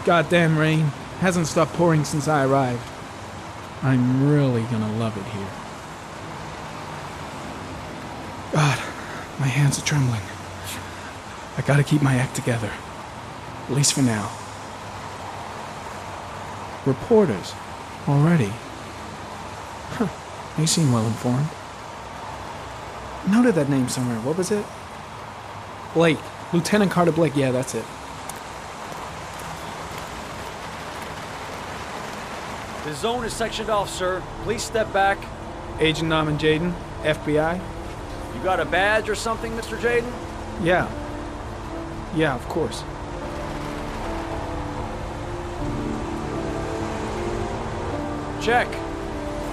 Goddamn rain. Hasn't stopped pouring since I arrived. I'm really gonna love it here. God, my hands are trembling. I gotta keep my act together. At least for now. Reporters? Already? Huh. They seem well informed. Noted that name somewhere. What was it? Blake. Lieutenant Carter Blake. Yeah, that's it. The zone is sectioned off, sir. Please step back. Agent Norman Jaden, FBI. You got a badge or something, Mr. Jaden? Yeah. Yeah, of course. Check.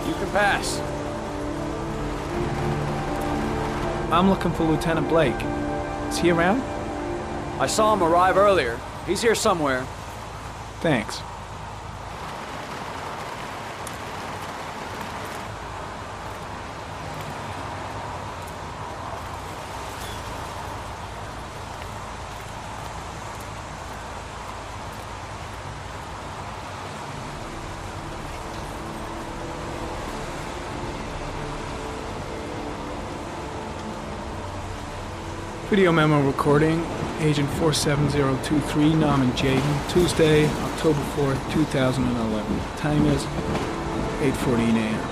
You can pass. I'm looking for Lieutenant Blake. Is he around? I saw him arrive earlier. He's here somewhere. Thanks. Video memo recording, Agent 47023, Norman Jaden, Tuesday, October 4th, 2011. Time is 8:14 a.m.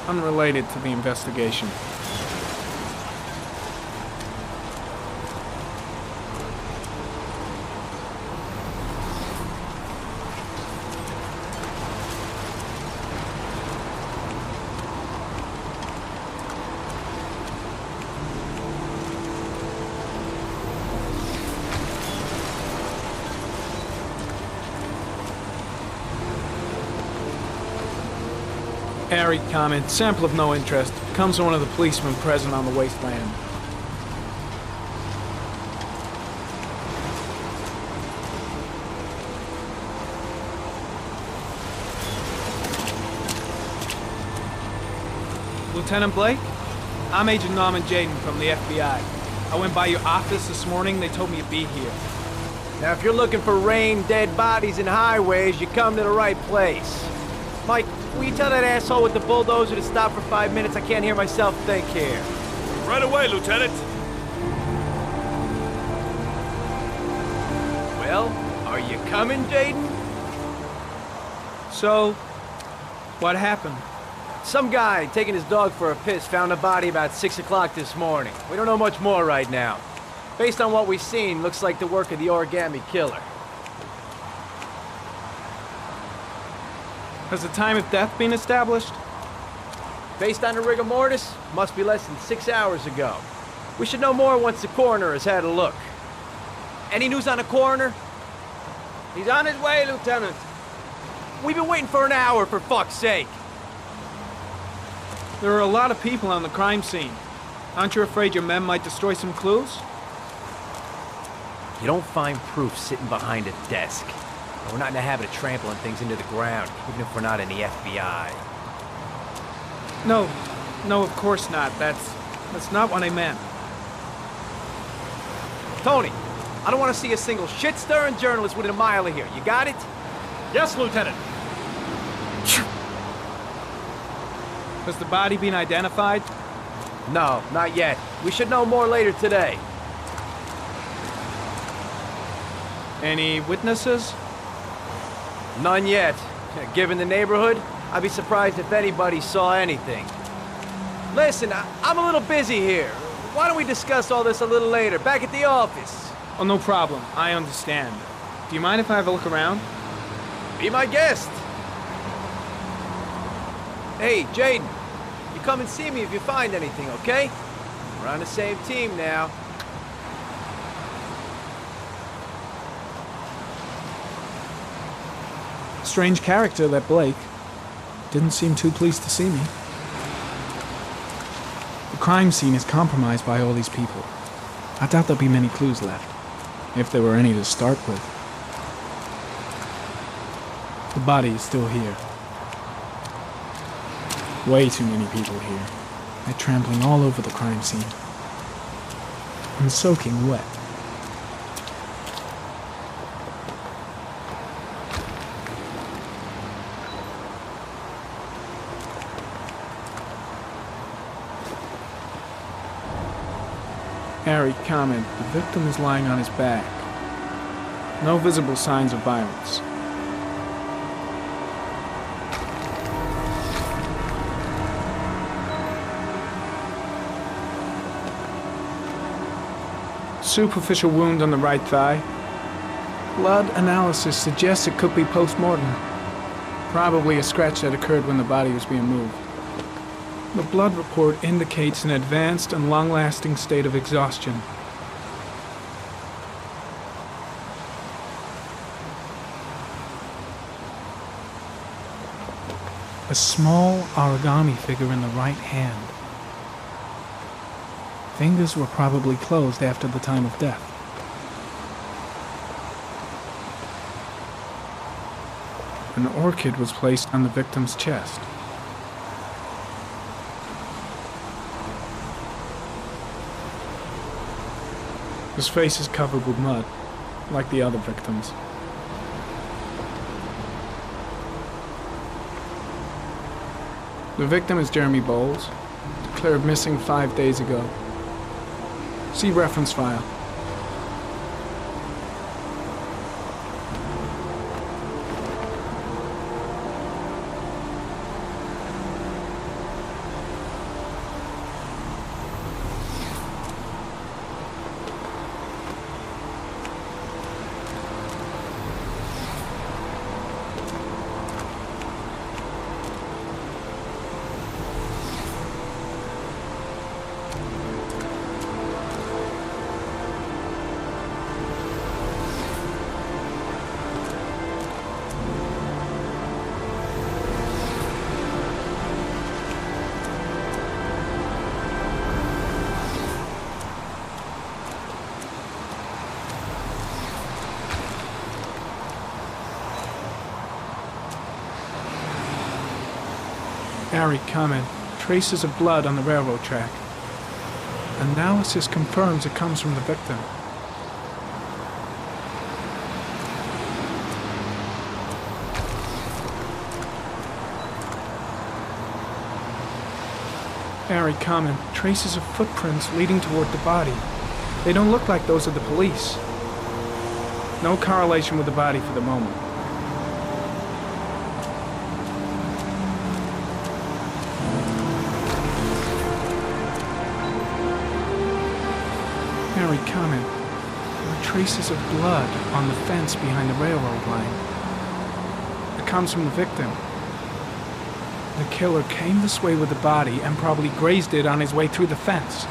Unrelated to the investigation. Arid comment, sample of no interest. Comes from one of the policemen present on the wasteland. Lieutenant Blake? I'm Agent Norman Jaden from the FBI. I went by your office this morning, they told me you'd be here. Now, if you're looking for rain, dead bodies, and highways, you come to the right place. Mike, will you tell that asshole with the bulldozer to stop for 5 minutes? I can't hear myself think here. Right away, Lieutenant. Well, are you coming, Jaden? So, what happened? Some guy taking his dog for a piss found a body about 6 o'clock this morning. We don't know much more right now. Based on what we've seen, looks like the work of the Origami killer. Has the time of death been established? Based on the rigor mortis, must be less than 6 hours ago. We should know more once the coroner has had a look. Any news on the coroner? He's on his way, Lieutenant. We've been waiting for an hour, for fuck's sake. There are a lot of people on the crime scene. Aren't you afraid your men might destroy some clues? You don't find proof sitting behind a desk. And we're not in the habit of trampling things into the ground, even if we're not in the FBI. No, of course not. That's not what I meant. Tony, I don't want to see a single shit-stirring journalist within a mile of here. You got it? Yes, Lieutenant. Has the body been identified? No, not yet. We should know more later today. Any witnesses? None yet. Given the neighborhood, I'd be surprised if anybody saw anything. Listen, I'm a little busy here. Why don't we discuss all this a little later, back at the office? Oh, no problem. I understand. Do you mind if I have a look around? Be my guest. Hey, Jaden, you come and see me if you find anything, okay? We're on the same team now. Strange character, that Blake. Didn't seem too pleased to see me. The crime scene is compromised by all these people. I doubt there'll be many clues left, if there were any to start with. The body is still here. Way too many people here. They're trampling all over the crime scene. I'm soaking wet. Harry, comment. The victim is lying on his back. No visible signs of violence. Superficial wound on the right thigh. Blood analysis suggests it could be post-mortem. Probably a scratch that occurred when the body was being moved. The blood report indicates an advanced and long-lasting state of exhaustion. A small origami figure in the right hand. Fingers were probably closed after the time of death. An orchid was placed on the victim's chest. His face is covered with mud, like the other victims. The victim is Jeremy Bowles, declared missing 5 days ago. See reference file. Harry, comment. Traces of blood on the railroad track. Analysis confirms it comes from the victim. Harry, comment. Traces of footprints leading toward the body. They don't look like those of the police. No correlation with the body for the moment. Harry, comment. There are traces of blood on the fence behind the railroad line. It comes from the victim. The killer came this way with the body and probably grazed it on his way through the fence.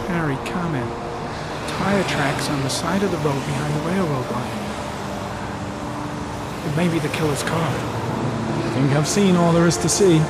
Harry, comment. Tire tracks on the side of the road behind the railroad line. It may be the killer's car. I think I've seen all there is to see.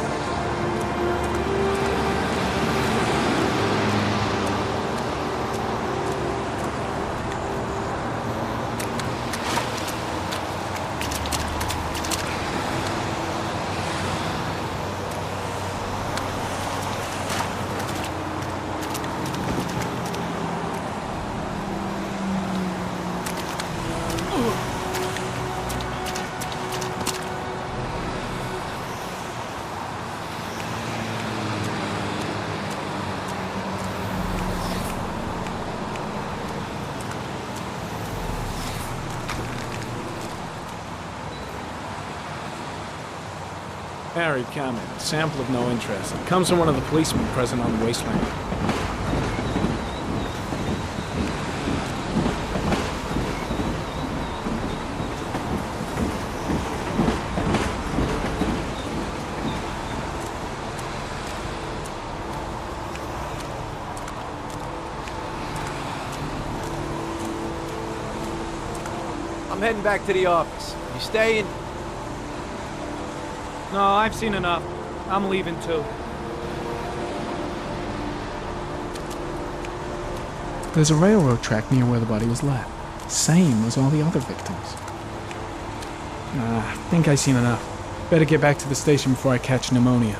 Harry, comment. Sample of no interest. It comes from one of the policemen present on the wasteland. I'm heading back to the office. You staying? No, I've seen enough. I'm leaving too. There's a railroad track near where the body was left. Same as all the other victims. Nah, I think I've seen enough. Better get back to the station before I catch pneumonia.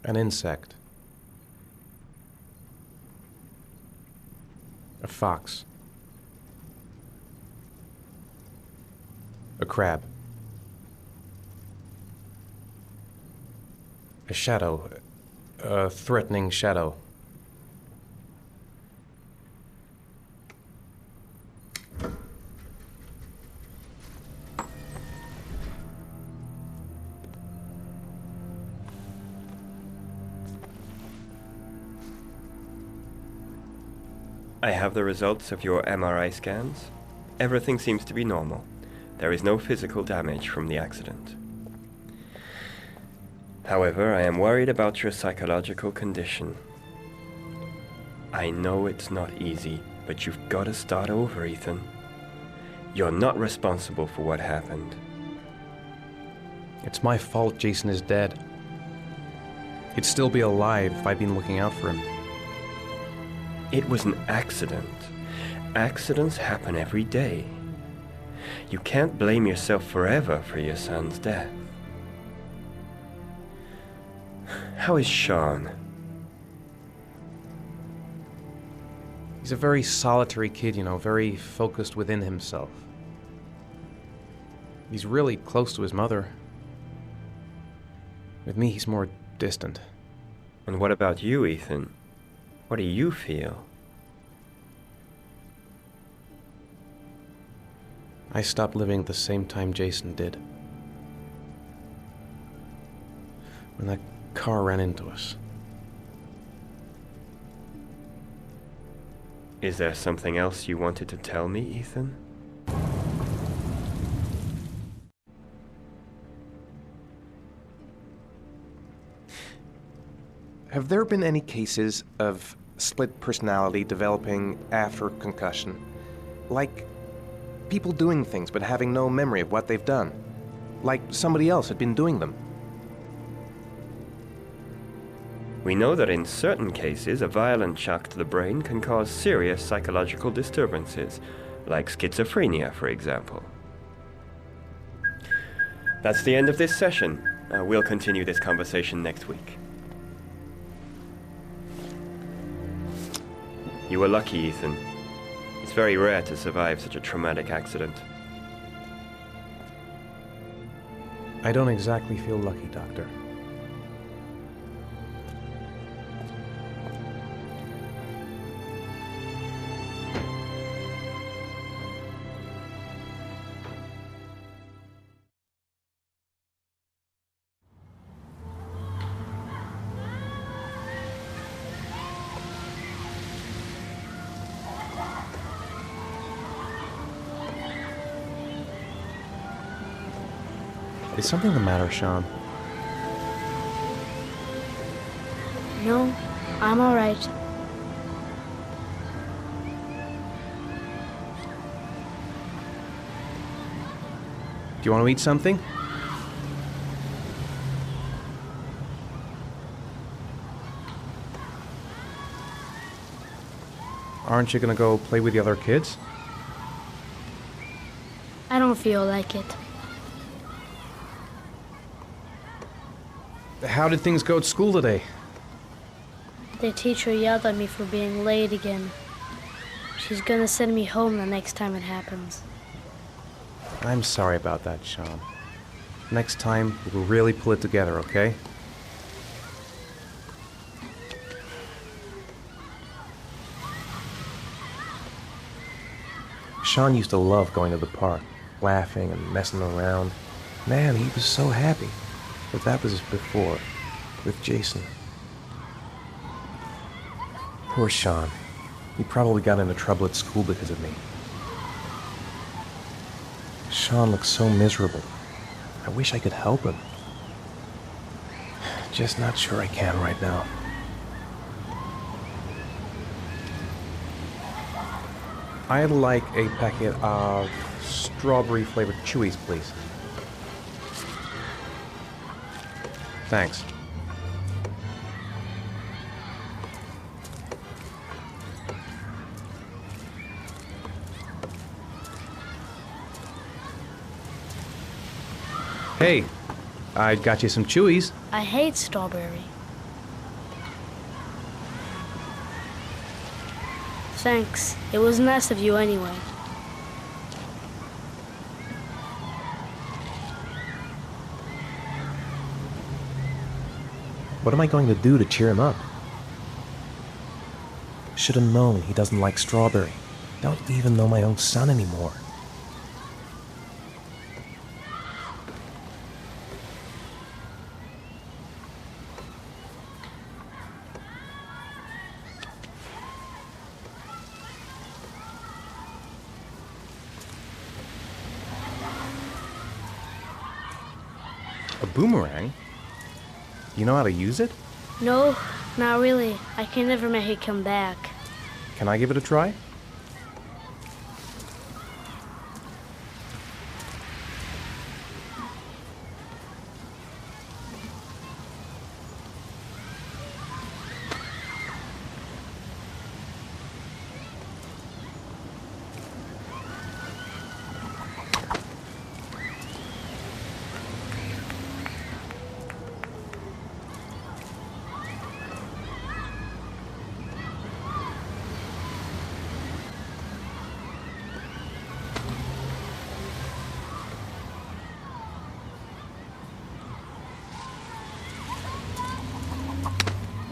An insect. A fox. A crab. A shadow. A threatening shadow. I have the results of your MRI scans. Everything seems to be normal. There is no physical damage from the accident. However, I am worried about your psychological condition. I know it's not easy, but you've got to start over, Ethan. You're not responsible for what happened. It's my fault Jason is dead. He'd still be alive if I'd been looking out for him. It was an accident. Accidents happen every day. You can't blame yourself forever for your son's death. How is Sean? He's a very solitary kid, you know, very focused within himself. He's really close to his mother. With me, he's more distant. And what about you, Ethan? What do you feel? I stopped living at the same time Jason did. When that car ran into us. Is there something else you wanted to tell me, Ethan? Have there been any cases of split personality developing after concussion? Like people doing things but having no memory of what they've done? Like somebody else had been doing them? We know that in certain cases, a violent shock to the brain can cause serious psychological disturbances, like schizophrenia, for example. That's the end of this session. We'll continue this conversation next week. You were lucky, Ethan. It's very rare to survive such a traumatic accident. I don't exactly feel lucky, Doctor. Is something the matter, Sean? No, I'm all right. Do you want to eat something? Aren't you gonna go play with the other kids? I don't feel like it. How did things go at school today? The teacher yelled at me for being late again. She's gonna send me home the next time it happens. I'm sorry about that, Sean. Next time, we'll really pull it together, okay? Sean used to love going to the park, laughing and messing around. Man, he was so happy. But that was before, with Jason. Poor Sean. He probably got into trouble at school because of me. Sean looks so miserable. I wish I could help him. Just not sure I can right now. I'd like a packet of strawberry-flavored Chewies, please. Thanks. Hey, I got you some Chewies. I hate strawberry. Thanks. It was nice of you anyway. What am I going to do to cheer him up? Should have known he doesn't like strawberry. Don't even know my own son anymore. A boomerang? You know how to use it? No, not really. I can never make it come back. Can I give it a try?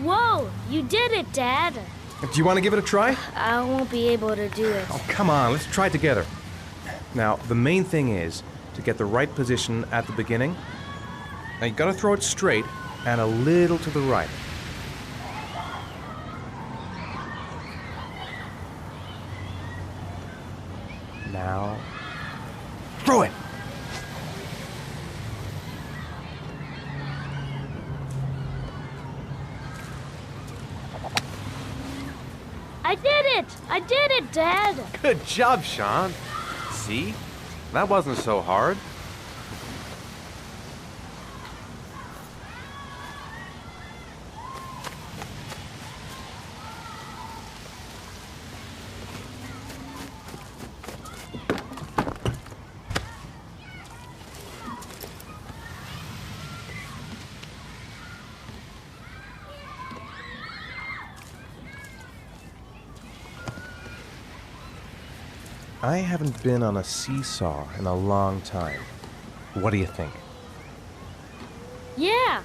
Whoa! You did it, Dad! Do you want to give it a try? I won't be able to do it. Oh, come on, let's try it together. Now, the main thing is to get the right position at the beginning. Now, you gotta throw it straight and a little to the right. Now, throw it! I did it! I did it, Dad! Good job, Sean. See? That wasn't so hard. I haven't been on a seesaw in a long time. What do you think? Yeah!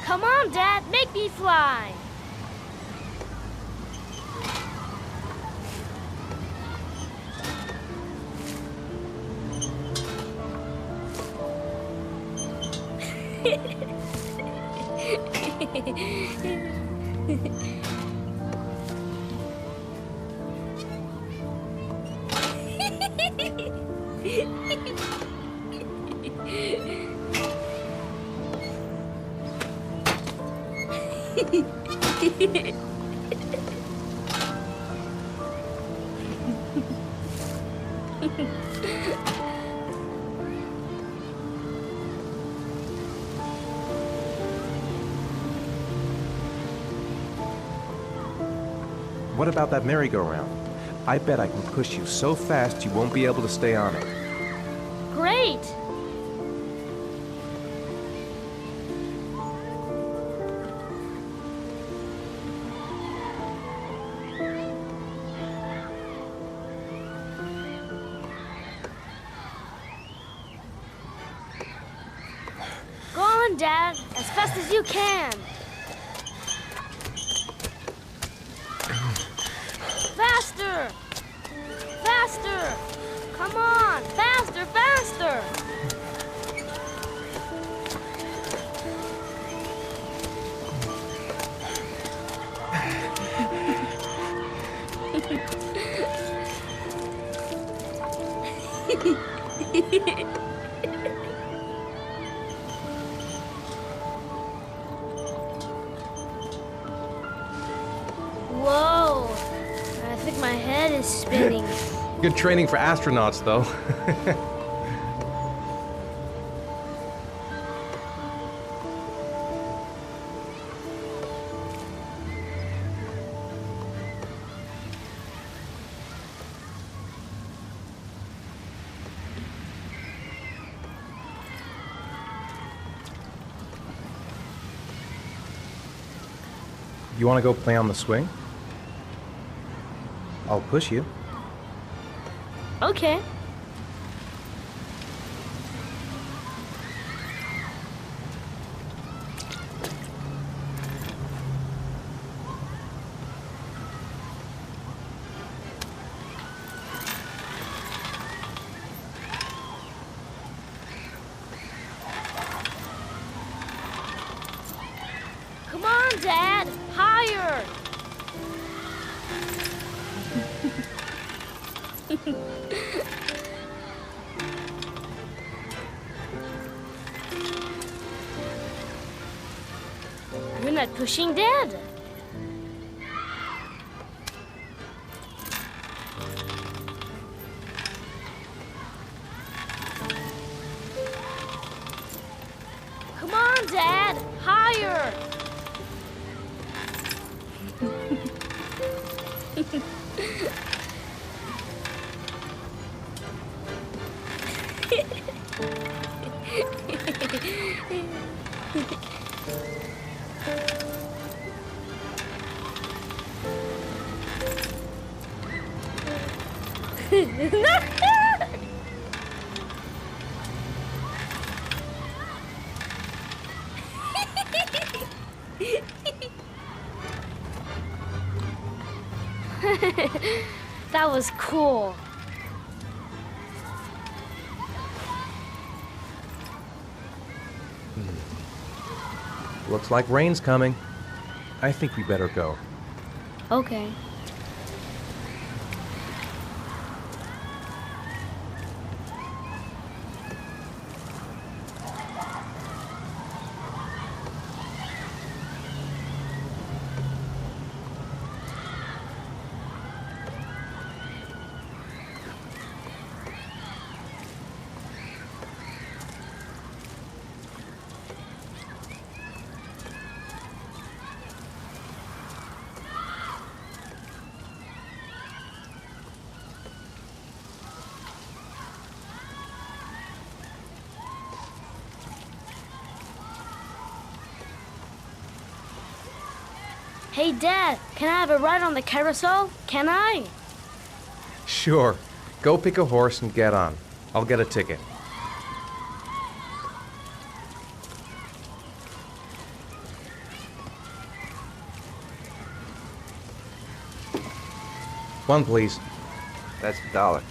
Come on, Dad, make me fly! What about that merry-go-round? I bet I can push you so fast you won't be able to stay on it. Great! Go on, Dad, as fast as you can. Faster! Faster! Come on! Faster, faster! Whoa! I think my head is spinning. Good training for astronauts, though. You want to go play on the swing? I'll push you. Okay. Come on, Dad! Higher! You're not pushing, Dad. Come on, Dad! Higher! That was cool. Looks like rain's coming. I think we better go. Okay. Hey, Dad, can I have a ride on the carousel? Can I? Sure. Go pick a horse and get on. I'll get a ticket. One, please. That's $1.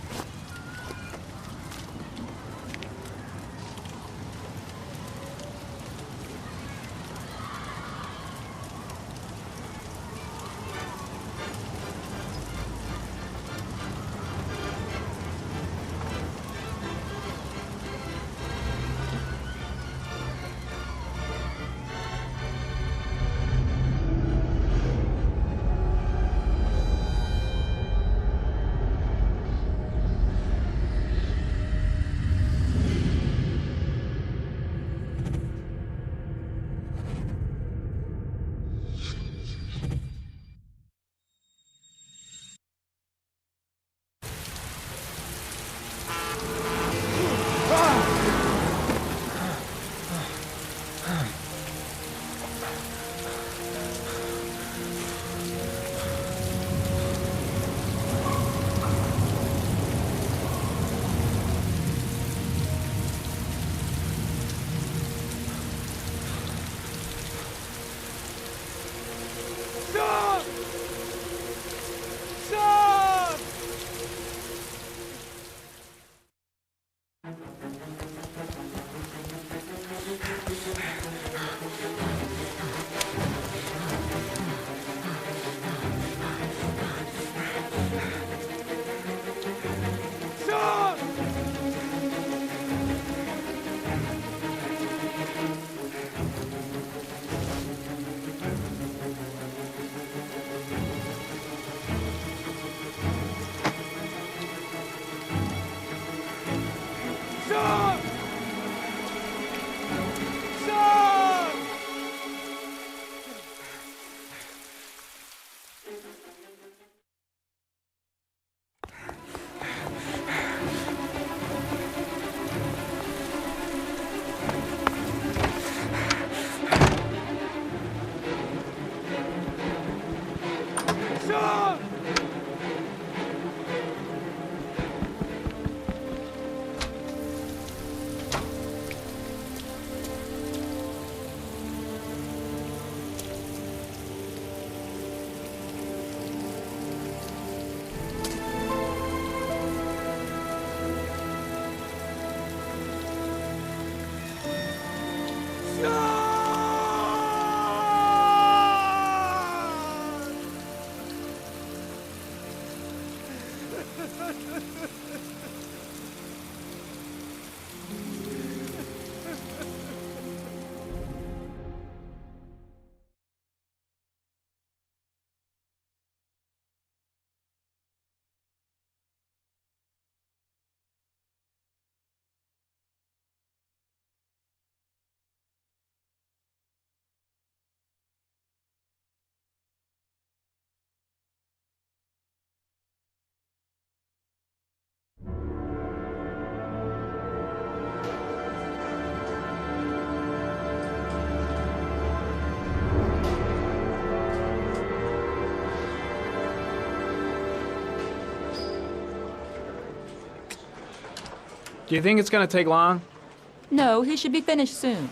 Do you think it's gonna take long? No, he should be finished soon.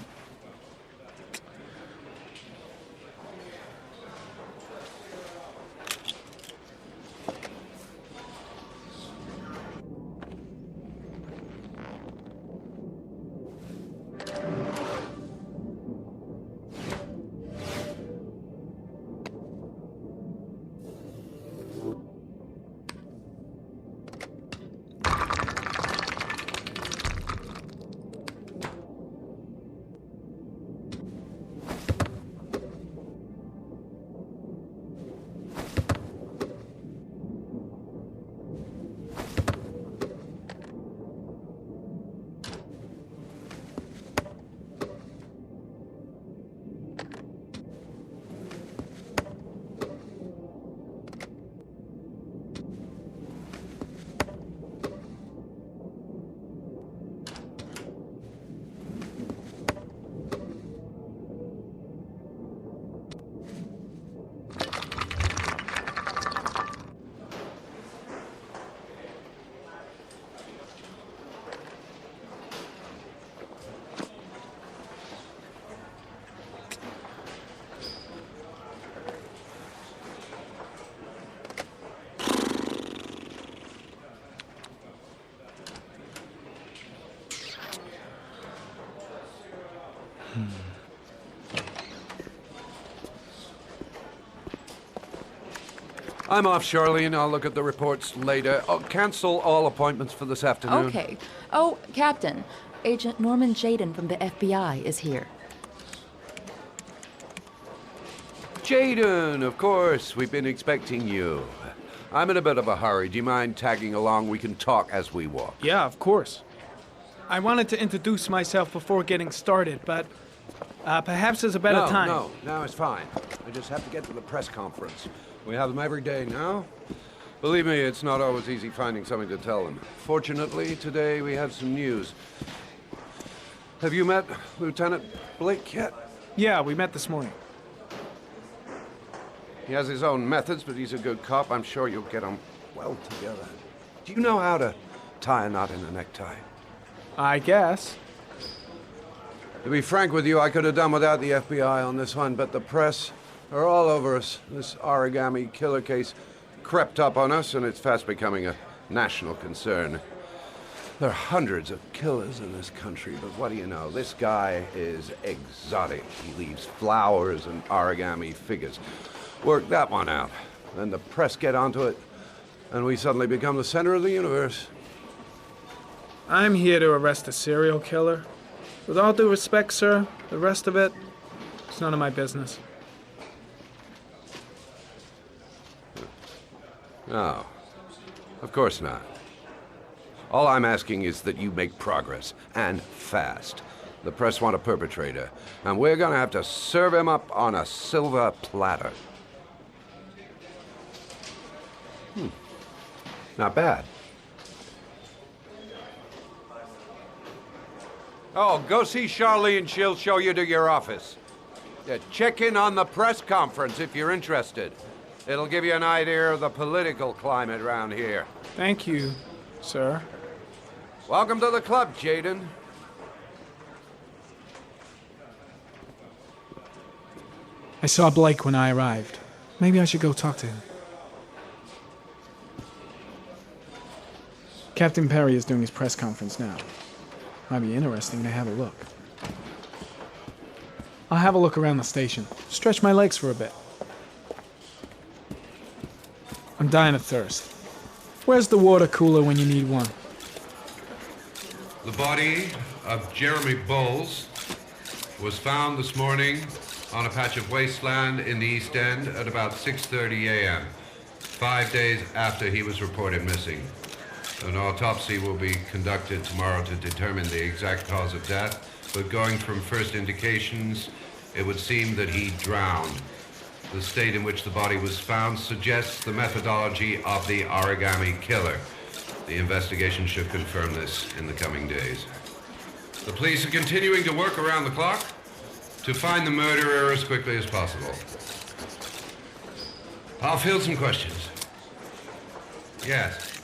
I'm off, Charlene. I'll look at the reports later. Oh, cancel all appointments for this afternoon. Okay. Oh, Captain, Agent Norman Jaden from the FBI is here. Jaden, of course. We've been expecting you. I'm in a bit of a hurry. Do you mind tagging along? We can talk as we walk. Yeah, of course. I wanted to introduce myself before getting started, but perhaps there's a better time. No, it's fine. I just have to get to the press conference. We have them every day now. Believe me, it's not always easy finding something to tell them. Fortunately, today we have some news. Have you met Lieutenant Blake yet? Yeah, we met this morning. He has his own methods, but he's a good cop. I'm sure you'll get on well together. Do you know how to tie a knot in a necktie? I guess. To be frank with you, I could have done without the FBI on this one, but the press are all over us. This Origami killer case crept up on us, and it's fast becoming a national concern. There are hundreds of killers in this country, but what do you know? This guy is exotic. He leaves flowers and origami figures. Work that one out. Then the press get onto it, and we suddenly become the center of the universe. I'm here to arrest a serial killer. With all due respect, sir, the rest of it, it's none of my business. No, of course not. All I'm asking is that you make progress, and fast. The press want a perpetrator, and we're gonna have to serve him up on a silver platter. Not bad. Oh, go see Charlene. She'll show you to your office. Check in on the press conference if you're interested. It'll give you an idea of the political climate around here. Thank you, sir. Welcome to the club, Jaden. I saw Blake when I arrived. Maybe I should go talk to him. Captain Perry is doing his press conference now. Might be interesting to have a look. I'll have a look around the station. Stretch my legs for a bit. I'm dying of thirst. Where's the water cooler when you need one? The body of Jeremy Bowles was found this morning on a patch of wasteland in the East End at about 6:30 a.m., 5 days after he was reported missing. An autopsy will be conducted tomorrow to determine the exact cause of death, but going from first indications, it would seem that he drowned. The state in which the body was found suggests the methodology of the Origami killer. The investigation should confirm this in the coming days. The police are continuing to work around the clock to find the murderer as quickly as possible. I'll field some questions. Yes.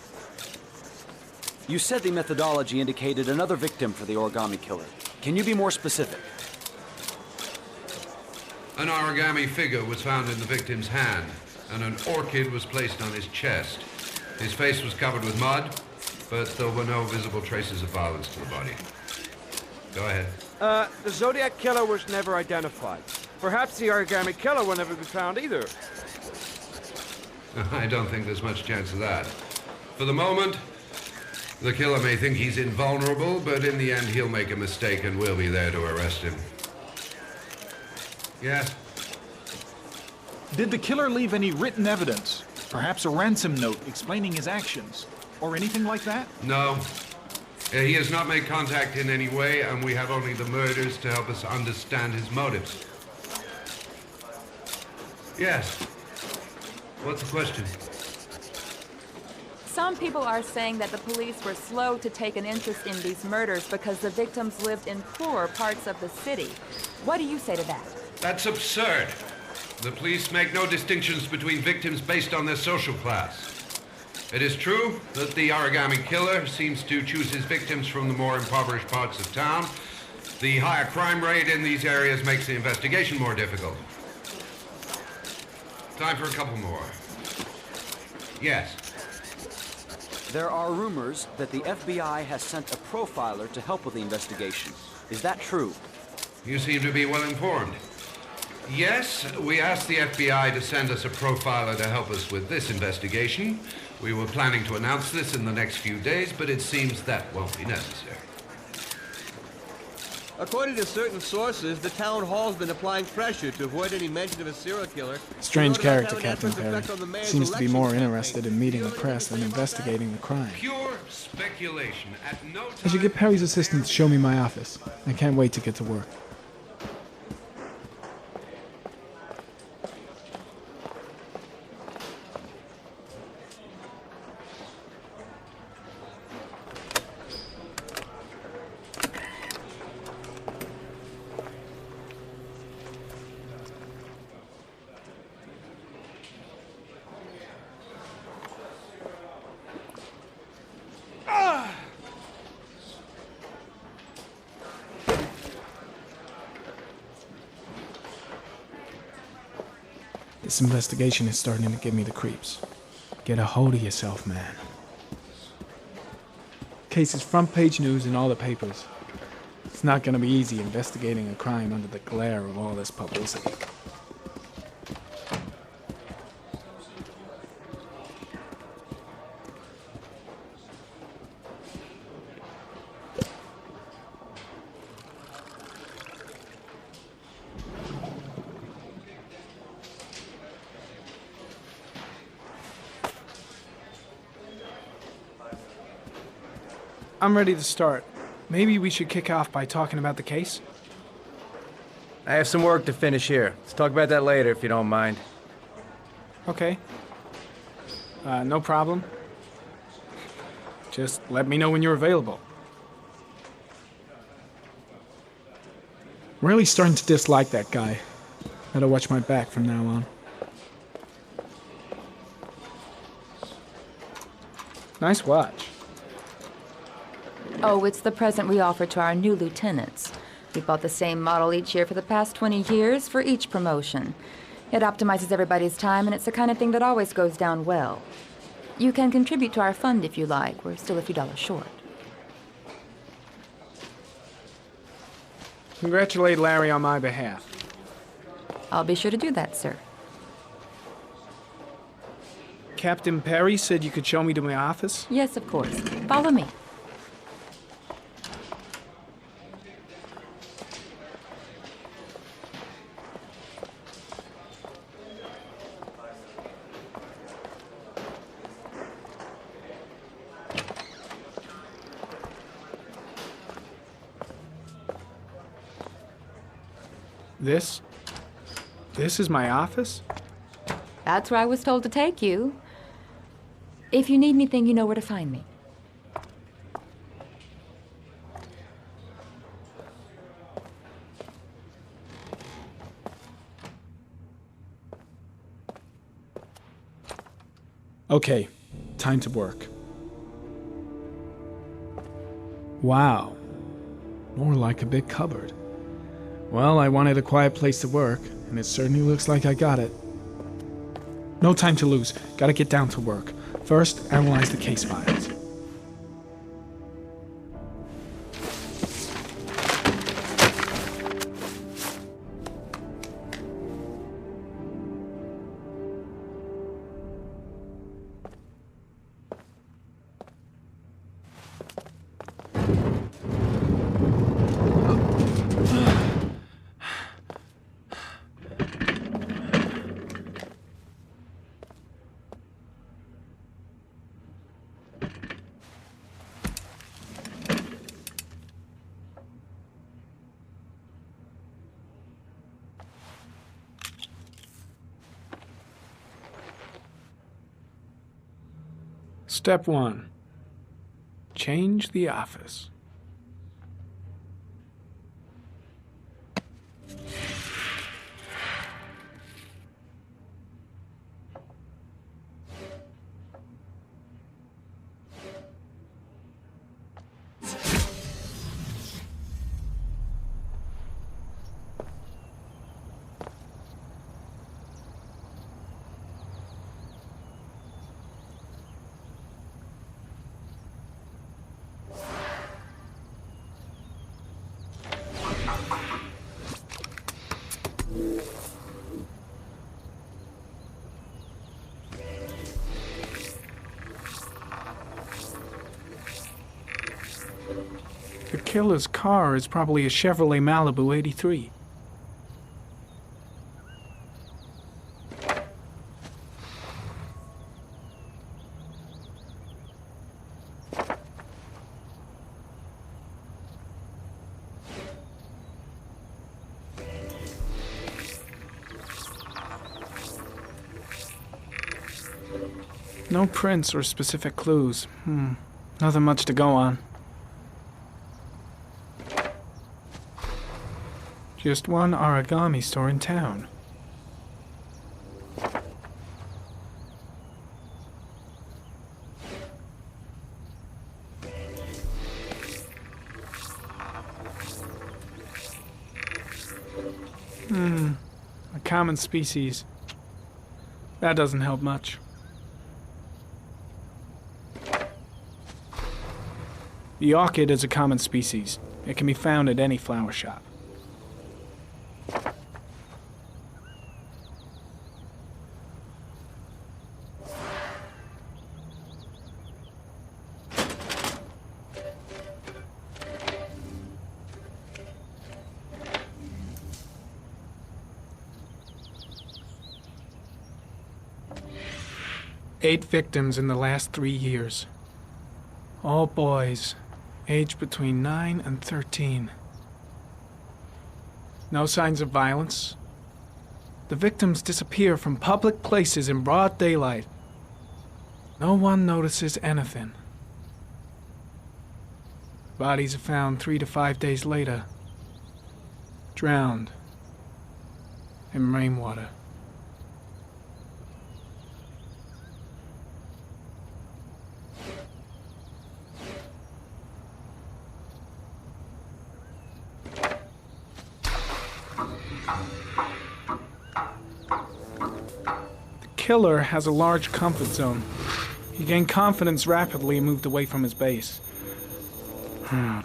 You said the methodology indicated another victim for the origami killer. Can you be more specific? An origami figure was found in the victim's hand, and an orchid was placed on his chest. His face was covered with mud, but there were no visible traces of violence to the body. Go ahead. The Zodiac killer was never identified. Perhaps the origami killer will never be found either. I don't think there's much chance of that. For the moment, the killer may think he's invulnerable, but in the end he'll make a mistake and we'll be there to arrest him. Yes? Did the killer leave any written evidence? Perhaps a ransom note explaining his actions? Or anything like that? No. He has not made contact in any way, and we have only the murders to help us understand his motives. Yes. What's the question? Some people are saying that the police were slow to take an interest in these murders because the victims lived in poorer parts of the city. What do you say to that? That's absurd. The police make no distinctions between victims based on their social class. It is true that the origami killer seems to choose his victims from the more impoverished parts of town. The higher crime rate in these areas makes the investigation more difficult. Time for a couple more. Yes. There are rumors that the FBI has sent a profiler to help with the investigation. Is that true? You seem to be well informed. Yes, we asked the FBI to send us a profiler to help us with this investigation. We were planning to announce this in the next few days, but it seems that won't be necessary. According to certain sources, the town hall's been applying pressure to avoid any mention of a serial killer. Strange character, Captain Perry. Seems to be more interested in meeting the press than investigating the crime. Pure speculation. At no time... I should get Perry's assistant to show me my office. I can't wait to get to work. This investigation is starting to give me the creeps. Get a hold of yourself, man. Case is front page news in all the papers. It's not gonna be easy investigating a crime under the glare of all this publicity. I'm ready to start. Maybe we should kick off by talking about the case? I have some work to finish here. Let's talk about that later, if you don't mind. Okay. No problem. Just let me know when you're available. Really starting to dislike that guy. Better watch my back from now on. Nice watch. Oh, it's the present we offer to our new lieutenants. We bought the same model each year for the past 20 years for each promotion. It optimizes everybody's time, and it's the kind of thing that always goes down well. You can contribute to our fund if you like. We're still a few dollars short. Congratulate Larry on my behalf. I'll be sure to do that, sir. Captain Perry said you could show me to my office? Yes, of course. Follow me. This is my office? That's where I was told to take you. If you need anything, you know where to find me. Okay, time to work. Wow. More like a big cupboard. Well, I wanted a quiet place to work, and it certainly looks like I got it. No time to lose. Gotta get down to work. First, analyze the case files. Step 1. Change the office. The killer's car is probably a Chevrolet Malibu 83. No prints or specific clues. Nothing much to go on. Just one origami store in town. A common species. That doesn't help much. The orchid is a common species. It can be found at any flower shop. Eight victims in the last 3 years. All boys, aged between 9 and 13. No signs of violence. The victims disappear from public places in broad daylight. No one notices anything. Bodies are found 3 to 5 days later, drowned in rainwater. The killer has a large comfort zone. He gained confidence rapidly and moved away from his base.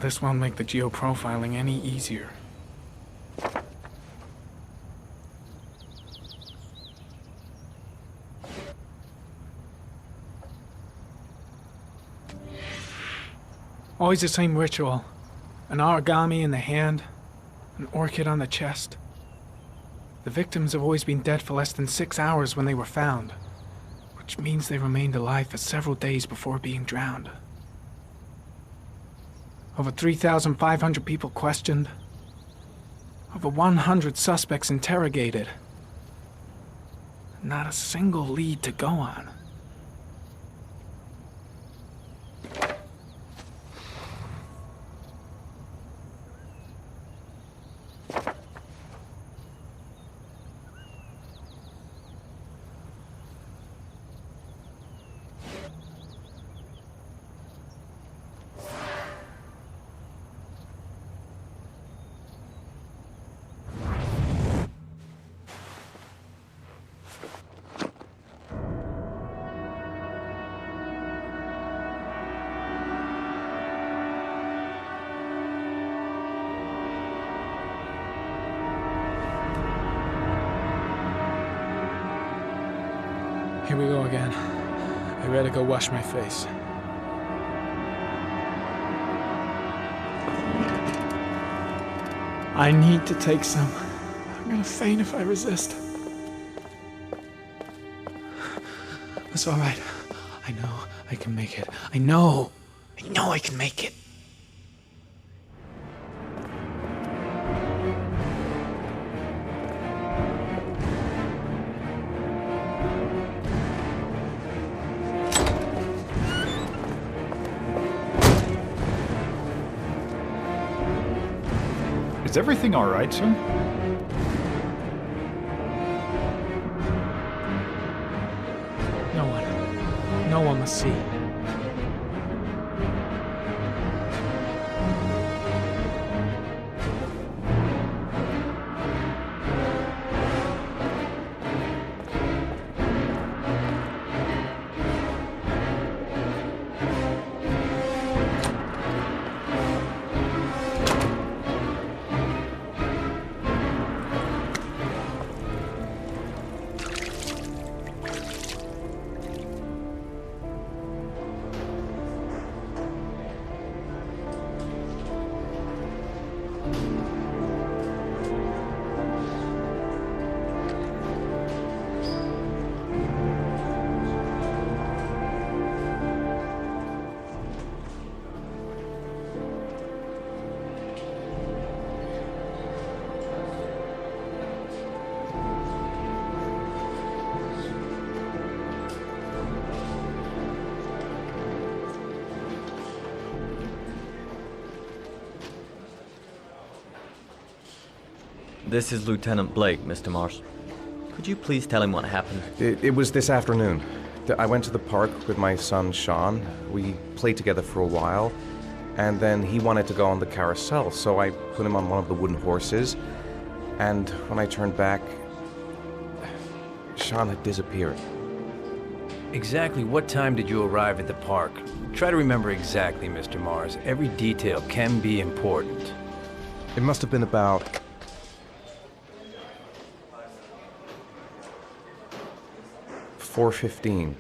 This won't make the geoprofiling any easier. Always the same ritual. An origami in the hand, an orchid on the chest. The victims have always been dead for less than 6 hours when they were found, which means they remained alive for several days before being drowned. Over 3,500 people questioned. Over 100 suspects interrogated. Not a single lead to go on. Here we go again. I better go wash my face. I need to take some. I'm gonna faint if I resist. That's all right. I know I can make it. I know I can make it. Is everything all right, sir? No one must see. This is Lieutenant Blake, Mr. Mars. Could you please tell him what happened? It was this afternoon. I went to the park with my son, Sean. We played together for a while, and then he wanted to go on the carousel, so I put him on one of the wooden horses, and when I turned back, Sean had disappeared. Exactly what time did you arrive at the park? Try to remember exactly, Mr. Mars. Every detail can be important. It must have been about 4:15.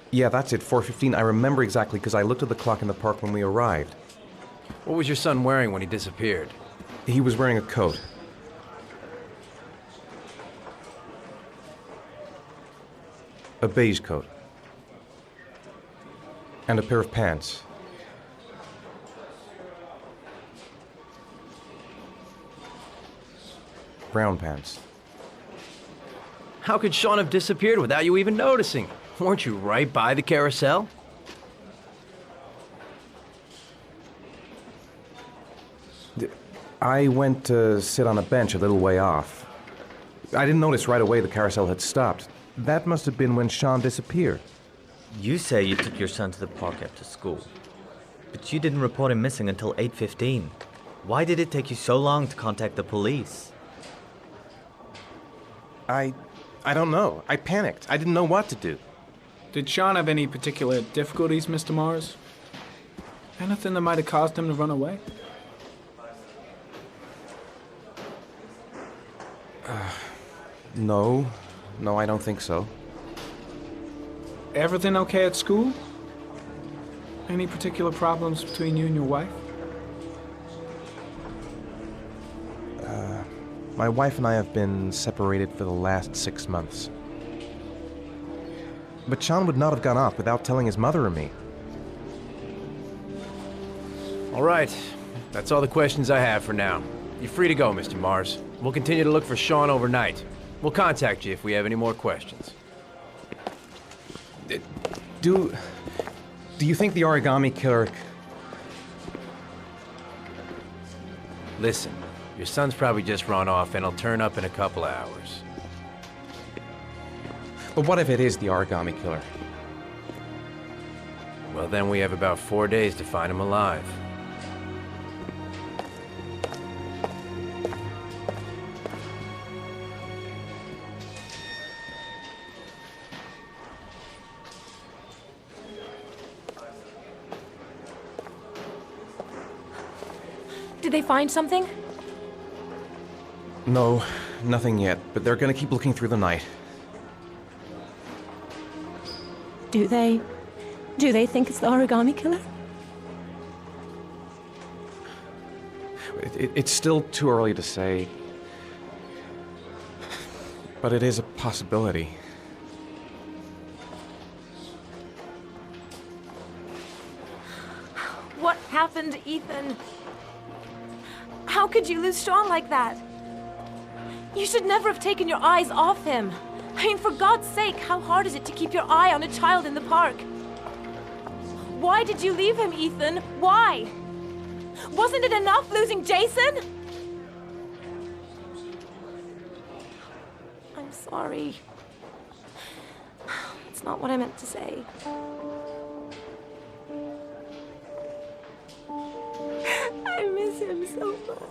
Yeah, that's it, 4:15. I remember exactly because I looked at the clock in the park when we arrived. What was your son wearing when he disappeared? He was wearing a coat. A beige coat. And a pair of pants. Brown pants. How could Sean have disappeared without you even noticing? Weren't you right by the carousel? I went to sit on a bench a little way off. I didn't notice right away the carousel had stopped. That must have been when Sean disappeared. You say you took your son to the park after school, but you didn't report him missing until 8:15. Why did it take you so long to contact the police? I don't know. I panicked. I didn't know what to do. Did Sean have any particular difficulties, Mr. Mars? Anything that might have caused him to run away? No. No, I don't think so. Everything okay at school? Any particular problems between you and your wife? My wife and I have been separated for the last 6 months. But Sean would not have gone off without telling his mother or me. All right. That's all the questions I have for now. You're free to go, Mr. Mars. We'll continue to look for Sean overnight. We'll contact you if we have any more questions. Do you think the Origami killer... Listen, your son's probably just run off and he'll turn up in a couple of hours. But what if it is the Origami killer? Well, then we have about 4 days to find him alive. Did they find something? No, nothing yet, but they're gonna keep looking through the night. Do they think it's the Origami killer? It's still too early to say, but it is a possibility. What happened, Ethan? How could you lose Sean like that? You should never have taken your eyes off him. I mean, for God's sake, how hard is it to keep your eye on a child in the park? Why did you leave him, Ethan? Why? Wasn't it enough losing Jason? I'm sorry. It's not what I meant to say. I miss him so much.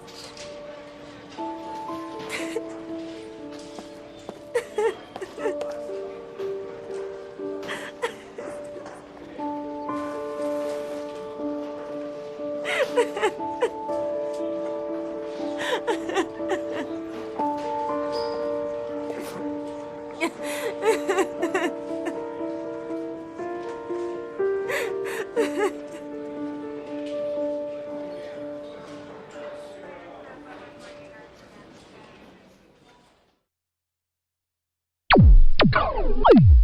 Go!